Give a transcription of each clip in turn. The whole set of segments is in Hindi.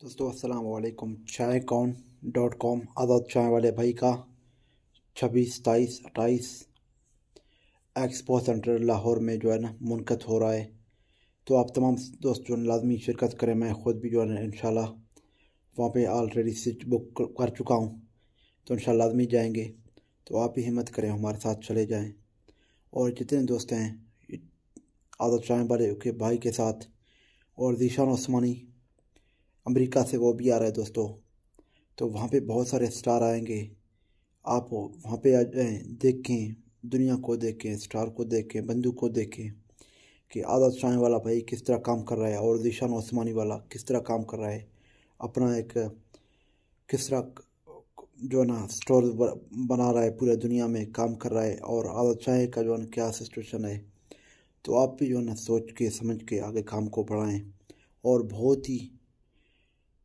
दोस्तों अस्सलाम वालेकुम। चायकॉन.com आज़ाद चाय वाले भाई का 26, 27, 28 एक्सपो सेंटर लाहौर में जो है ना मुनक़द हो रहा है। तो आप तमाम दोस्त जो है लाजमी शिरकत करें। मैं ख़ुद भी जो है ना इंशाल्लाह वहाँ पे ऑलरेडी सीट बुक कर चुका हूँ, तो इंशाल्लाह लाजमी जाएंगे। तो आप भी हिम्मत करें, हमारे साथ चले जाएं। और जितने दोस्त हैं आज़ाद चाय वाले के भाई के साथ, और ज़ीशान उस्मानी अमेरिका से वो भी आ रहा है दोस्तों। तो वहाँ पे बहुत सारे स्टार आएंगे। आप वहाँ पे आ जाएँ, देखें, दुनिया को देखें, स्टार को देखें, बंदूक को देखें कि आज़ाद चाय वाला भाई किस तरह काम कर रहा है और ज़ीशान उस्मानी वाला किस तरह काम कर रहा है। अपना एक किस तरह जो है ना स्टोर बना रहा है, पूरे दुनिया में काम कर रहा है, और आज़ाद चाय का जो है ना क्या सिचुएशन है। तो आप भी जो है ना सोच के समझ के आगे काम को बढ़ाएं। और बहुत ही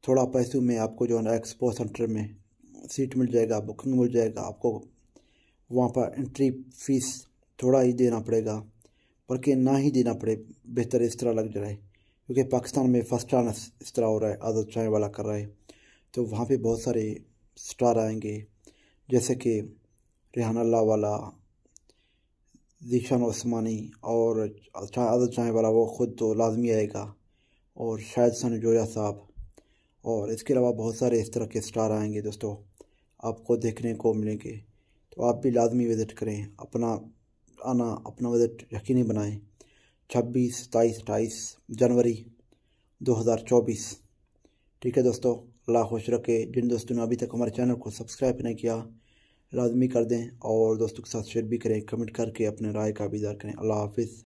थोड़ा पैसों में आपको जो है ना एक्सपो सेंटर में सीट मिल जाएगा, बुकिंग मिल जाएगा। आपको वहाँ पर एंट्री फीस थोड़ा ही देना पड़ेगा, बल्कि ना ही देना पड़े, बेहतर इस तरह लग जाए, क्योंकि पाकिस्तान में फर्स्ट टाइम इस तरह हो रहा है, आज़ाद चाय वाला कर रहा है। तो वहाँ पे बहुत सारे स्टार आएंगे, जैसे कि रेहान अल्लाह वाला, ज़ीशान उस्मानी, और आज़ाद चाय वाला वो ख़ुद तो लाजमी आएगा, और शायद सन जोया साहब, और इसके अलावा बहुत सारे इस तरह के स्टार आएंगे दोस्तों, आपको देखने को मिलेंगे। तो आप भी लाजमी विज़िट करें, अपना विज़िट यकीनी बनाएं। 26, 27, 28 जनवरी 2024। ठीक है दोस्तों, अल्लाह खुश रखे। जिन दोस्तों ने अभी तक हमारे चैनल को सब्सक्राइब नहीं किया, लाजमी कर दें, और दोस्तों के साथ शेयर भी करें, कमेंट करके अपने राय का भी इज़हार करें। अल्लाह हाफिज़।